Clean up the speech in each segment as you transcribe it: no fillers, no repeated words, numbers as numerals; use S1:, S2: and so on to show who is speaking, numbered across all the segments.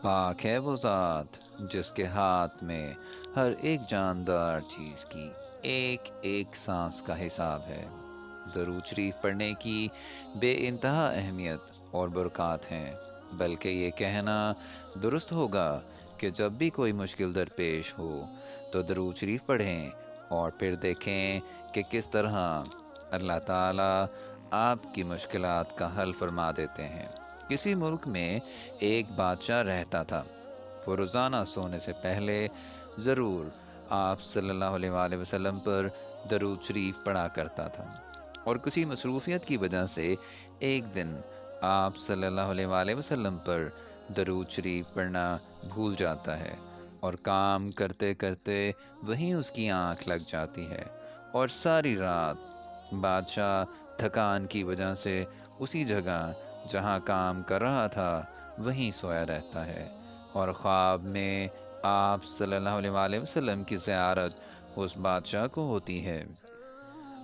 S1: پاک ہے وہ ذات جس کے ہاتھ میں ہر ایک جاندار چیز کی ایک ایک سانس کا حساب ہے۔ درود شریف پڑھنے کی بے انتہا اہمیت اور برکات ہیں، بلکہ یہ کہنا درست ہوگا کہ جب بھی کوئی مشکل درپیش ہو تو درود شریف پڑھیں اور پھر دیکھیں کہ کس طرح اللہ تعالیٰ آپ کی مشکلات کا حل فرما دیتے ہیں۔ کسی ملک میں ایک بادشاہ رہتا تھا۔ وہ روزانہ سونے سے پہلے ضرور آپ صلی اللہ علیہ وآلہ وسلم پر درود شریف پڑھا کرتا تھا، اور کسی مصروفیت کی وجہ سے ایک دن آپ صلی اللہ علیہ وآلہ وسلم پر درود شریف پڑھنا بھول جاتا ہے، اور کام کرتے کرتے وہیں اس کی آنکھ لگ جاتی ہے، اور ساری رات بادشاہ تھکان کی وجہ سے اسی جگہ جہاں کام کر رہا تھا وہیں سویا رہتا ہے، اور خواب میں آپ صلی اللہ علیہ وآلہ وسلم کی زیارت اس بادشاہ کو ہوتی ہے۔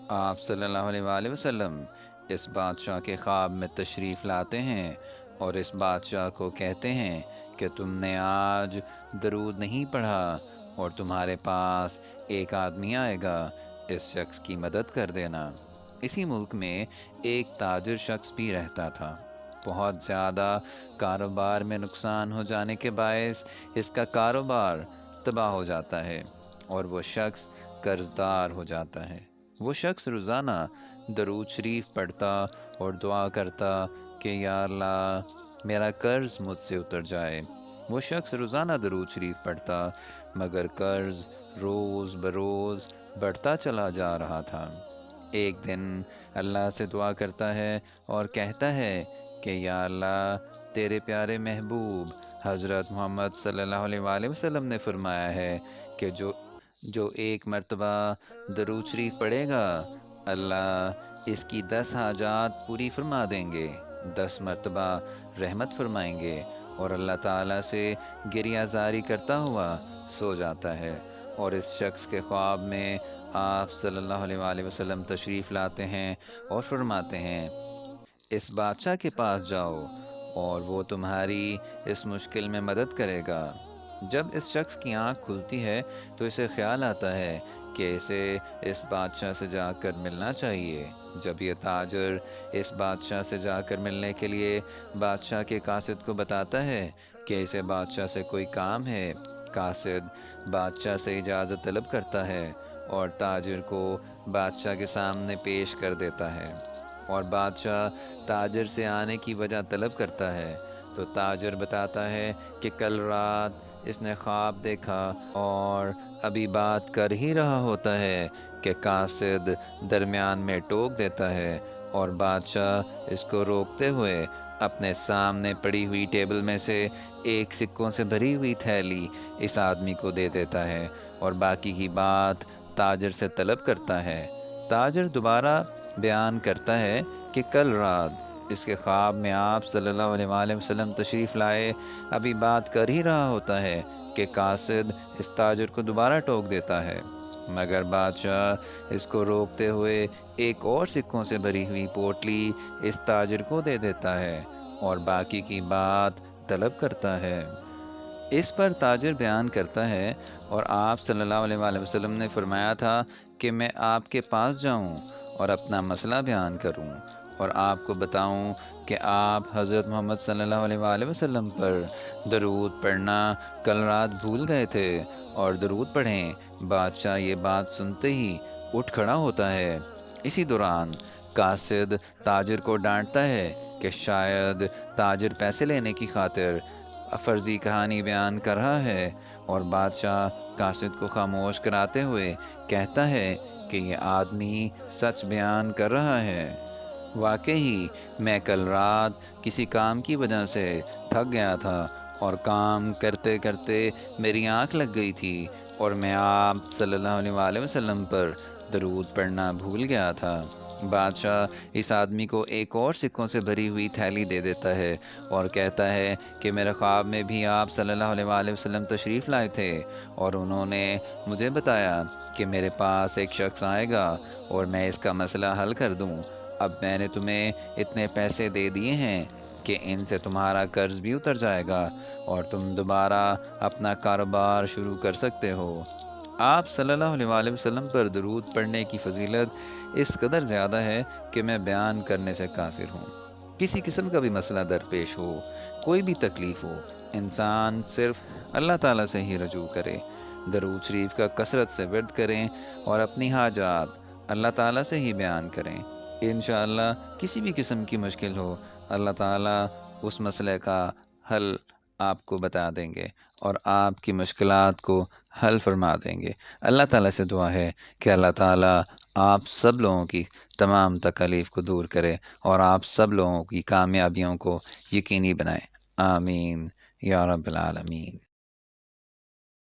S1: آپ صلی اللہ علیہ وآلہ وسلم اس بادشاہ کے خواب میں تشریف لاتے ہیں اور اس بادشاہ کو کہتے ہیں کہ تم نے آج درود نہیں پڑھا اور تمہارے پاس ایک آدمی آئے گا، اس شخص کی مدد کر دینا۔ اسی ملک میں ایک تاجر شخص بھی رہتا تھا۔ بہت زیادہ کاروبار میں نقصان ہو جانے کے باعث اس کا کاروبار تباہ ہو جاتا ہے اور وہ شخص قرض دار ہو جاتا ہے۔ وہ شخص روزانہ درود شریف پڑھتا اور دعا کرتا کہ یا اللہ میرا قرض مجھ سے اتر جائے۔ وہ شخص روزانہ درود شریف پڑھتا، مگر قرض روز بروز بڑھتا چلا جا رہا تھا۔ ایک دن اللہ سے دعا کرتا ہے اور کہتا ہے کہ یا اللہ تیرے پیارے محبوب حضرت محمد صلی اللہ علیہ وآلہ وسلم نے فرمایا ہے کہ جو ایک مرتبہ درود شریف پڑھے گا، اللہ اس کی 10 حاجات پوری فرما دیں گے، 10 مرتبہ رحمت فرمائیں گے، اور اللہ تعالیٰ سے گریہ زاری کرتا ہوا سو جاتا ہے۔ اور اس شخص کے خواب میں آپ صلی اللہ علیہ وآلہ وسلم تشریف لاتے ہیں اور فرماتے ہیں اس بادشاہ کے پاس جاؤ اور وہ تمہاری اس مشکل میں مدد کرے گا۔ جب اس شخص کی آنکھ کھلتی ہے تو اسے خیال آتا ہے کہ اسے اس بادشاہ سے جا کر ملنا چاہیے۔ جب یہ تاجر اس بادشاہ سے جا کر ملنے کے لیے بادشاہ کے قاصد کو بتاتا ہے کہ اسے بادشاہ سے کوئی کام ہے، قاصد بادشاہ سے اجازت طلب کرتا ہے اور تاجر کو بادشاہ کے سامنے پیش کر دیتا ہے، اور بادشاہ تاجر سے آنے کی وجہ طلب کرتا ہے تو تاجر بتاتا ہے کہ کل رات اس نے خواب دیکھا اور ابھی بات کر ہی رہا ہوتا ہے کہ قاصد درمیان میں ٹوک دیتا ہے اور بادشاہ اس کو روکتے ہوئے اپنے سامنے پڑی ہوئی ٹیبل میں سے ایک سکوں سے بھری ہوئی تھیلی اس آدمی کو دے دیتا ہے اور باقی کی بات تاجر سے طلب کرتا ہے۔ تاجر دوبارہ بیان کرتا ہے کہ کل رات اس کے خواب میں آپ صلی اللہ علیہ وآلہ وسلم تشریف لائے، ابھی بات کر ہی رہا ہوتا ہے کہ قاصد اس تاجر کو دوبارہ ٹوک دیتا ہے، مگر بادشاہ اس کو روکتے ہوئے ایک اور سکوں سے بھری ہوئی پوٹلی اس تاجر کو دے دیتا ہے اور باقی کی بات طلب کرتا ہے۔ اس پر تاجر بیان کرتا ہے اور آپ صلی اللہ علیہ وآلہ وسلم نے فرمایا تھا کہ میں آپ کے پاس جاؤں اور اپنا مسئلہ بیان کروں اور آپ کو بتاؤں کہ آپ حضرت محمد صلی اللہ علیہ وآلہ وسلم پر درود پڑھنا کل رات بھول گئے تھے اور درود پڑھیں۔ بادشاہ یہ بات سنتے ہی اٹھ کھڑا ہوتا ہے۔ اسی دوران قاصد تاجر کو ڈانٹتا ہے کہ شاید تاجر پیسے لینے کی خاطر فرضی کہانی بیان کر رہا ہے، اور بادشاہ قاصد کو خاموش کراتے ہوئے کہتا ہے کہ یہ آدمی سچ بیان کر رہا ہے۔ واقعی میں کل رات کسی کام کی وجہ سے تھک گیا تھا اور کام کرتے کرتے میری آنکھ لگ گئی تھی اور میں آپ صلی اللہ علیہ وآلہ وسلم پر درود پڑھنا بھول گیا تھا۔ بادشاہ اس آدمی کو ایک اور سکوں سے بھری ہوئی تھیلی دے دیتا ہے اور کہتا ہے کہ میرے خواب میں بھی آپ صلی اللہ علیہ وآلہ وسلم تشریف لائے تھے اور انہوں نے مجھے بتایا کہ میرے پاس ایک شخص آئے گا اور میں اس کا مسئلہ حل کر دوں۔ اب میں نے تمہیں اتنے پیسے دے دیے ہیں، کہ ان سے تمہارا قرض بھی اتر جائے گا اور تم دوبارہ اپنا کاروبار شروع کر سکتے ہو۔ آپ صلی اللہ علیہ وآلہ وسلم پر درود پڑھنے کی فضیلت اس قدر زیادہ ہے کہ میں بیان کرنے سے قاصر ہوں۔ کسی قسم کا بھی مسئلہ درپیش ہو، کوئی بھی تکلیف ہو، انسان صرف اللہ تعالیٰ سے ہی رجوع کرے، درود شریف کا کثرت سے ورد کریں اور اپنی حاجات اللہ تعالیٰ سے ہی بیان کریں۔ انشاءاللہ کسی بھی قسم کی مشکل ہو، اللہ تعالیٰ اس مسئلے کا حل آپ کو بتا دیں گے اور آپ کی مشکلات کو حل فرما دیں گے۔ اللہ تعالیٰ سے دعا ہے کہ اللہ تعالیٰ آپ سب لوگوں کی تمام تکالیف کو دور کرے اور آپ سب لوگوں کی کامیابیوں کو یقینی بنائے۔ آمین یا رب العالمین۔